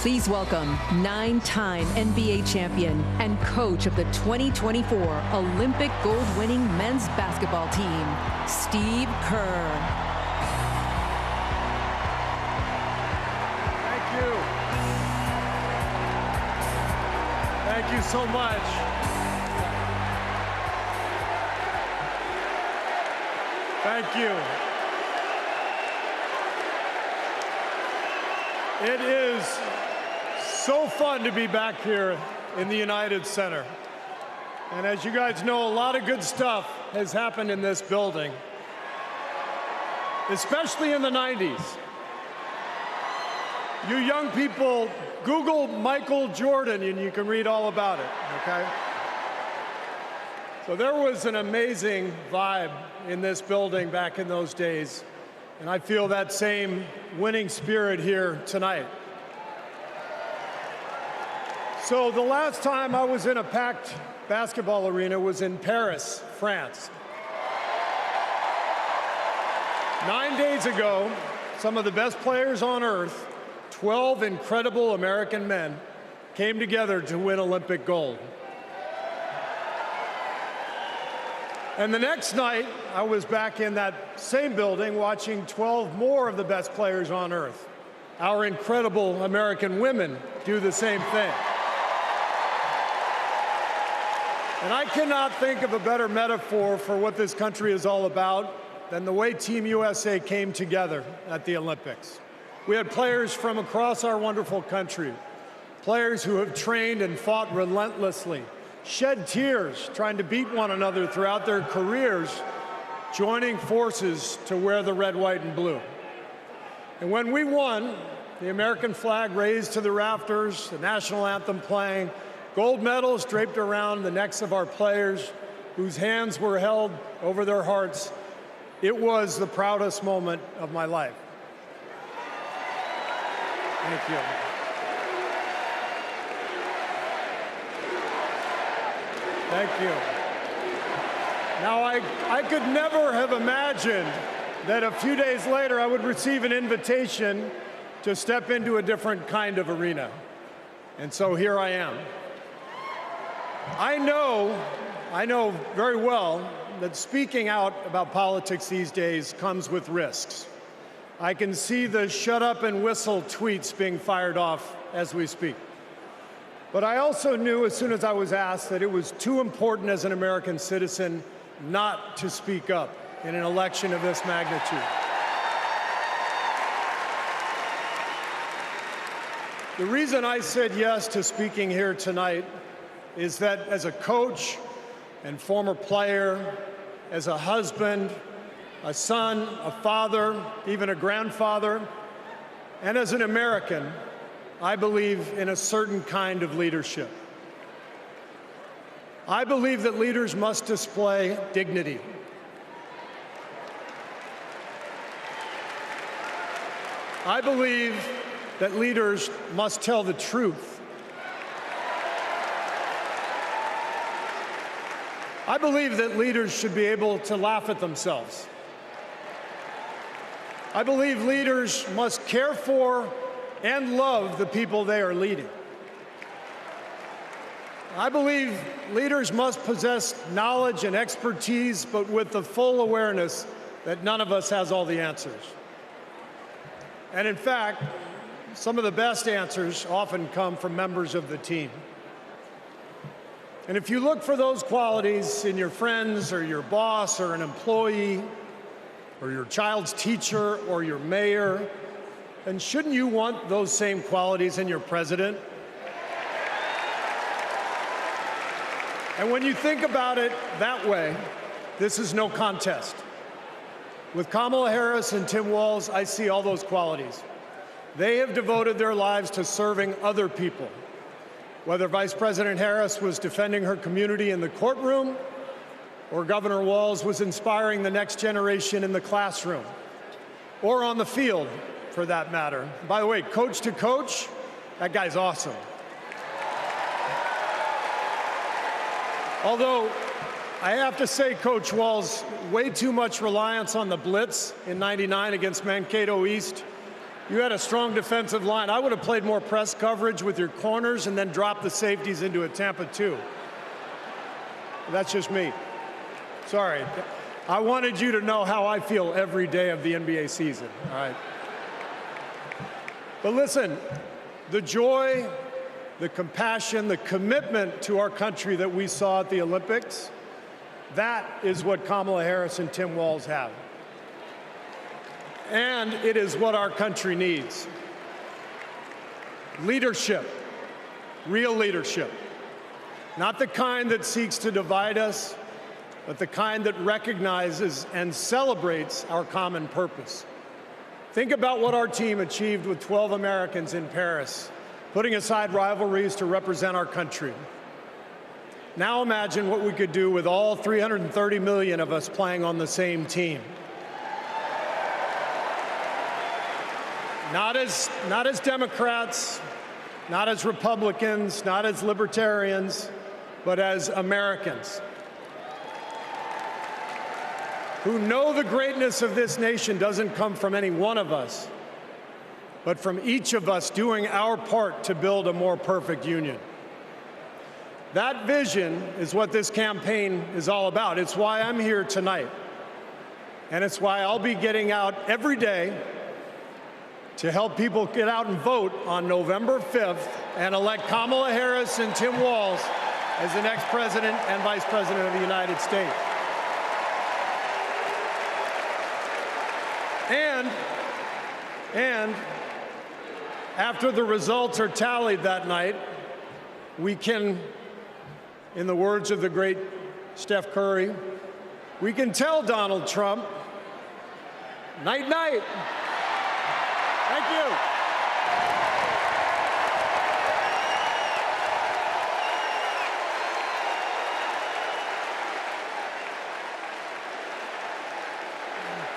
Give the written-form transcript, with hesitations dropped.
Please welcome 9-time NBA champion and coach of the 2024 Olympic gold-winning men's basketball team, Steve Kerr. Thank you. Thank you so much. Thank you. It is so fun to be back here in the United Center. And as you guys know, a lot of good stuff has happened in this building, especially in the 90s. You young people, Google Michael Jordan and you can read all about it, okay? So there was an amazing vibe in this building back in those days, and I feel that same winning spirit here tonight. So the last time I was in a packed basketball arena was in Paris, France. 9 days ago, some of the best players on earth, 12 incredible American men, came together to win Olympic gold. And the next night, I was back in that same building watching 12 more of the best players on earth. Our incredible American women do the same thing. And I cannot think of a better metaphor for what this country is all about than the way Team USA came together at the Olympics. We had players from across our wonderful country, players who have trained and fought relentlessly, shed tears trying to beat one another throughout their careers, joining forces to wear the red, white, and blue. And when we won, the American flag raised to the rafters, the national anthem playing, gold medals draped around the necks of our players, whose hands were held over their hearts. It was the proudest moment of my life. Thank you. Thank you. Now, I could never have imagined that a few days later I would receive an invitation to step into a different kind of arena. And so here I am. I know very well that speaking out about politics these days comes with risks. I can see the shut up and whistle tweets being fired off as we speak. But I also knew as soon as I was asked that it was too important as an American citizen not to speak up in an election of this magnitude. The reason I said yes to speaking here tonight is that as a coach and former player, as a husband, a son, a father, even a grandfather, and as an American, I believe in a certain kind of leadership. I believe that leaders must display dignity. I believe that leaders must tell the truth. I believe that leaders should be able to laugh at themselves. I believe leaders must care for and love the people they are leading. I believe leaders must possess knowledge and expertise, but with the full awareness that none of us has all the answers. And in fact, some of the best answers often come from members of the team. And if you look for those qualities in your friends or your boss or an employee or your child's teacher or your mayor, then shouldn't you want those same qualities in your president? And when you think about it that way, this is no contest. With Kamala Harris and Tim Walz, I see all those qualities. They have devoted their lives to serving other people. Whether Vice President Harris was defending her community in the courtroom, or Governor Walz was inspiring the next generation in the classroom, or on the field, for that matter. By the way, coach to coach, that guy's awesome. Although, I have to say, Coach Walz, way too much reliance on the blitz in '99 against Mankato East You had a strong defensive line. I would have played more press coverage with your corners and then dropped the safeties into a Tampa 2. That's just me. Sorry. I wanted you to know how I feel every day of the NBA season, all right? But listen, the joy, the compassion, the commitment to our country that we saw at the Olympics, that is what Kamala Harris and Tim Walz have. And it is what our country needs. Leadership, real leadership. Not the kind that seeks to divide us, but the kind that recognizes and celebrates our common purpose. Think about what our team achieved with 12 Americans in Paris, putting aside rivalries to represent our country. Now imagine what we could do with all 330 million of us playing on the same team. Not as Democrats, not as Republicans, not as libertarians, but as Americans who know the greatness of this nation doesn't come from any one of us, but from each of us doing our part to build a more perfect union. That vision is what this campaign is all about. It's why I'm here tonight. And it's why I'll be getting out every day to help people get out and vote on November 5th and elect Kamala Harris and Tim Walz as the next president and vice president of the United States. And after the results are tallied that night, we can, in the words of the great Steve Kerr, we can tell Donald Trump, night, night. Thank you.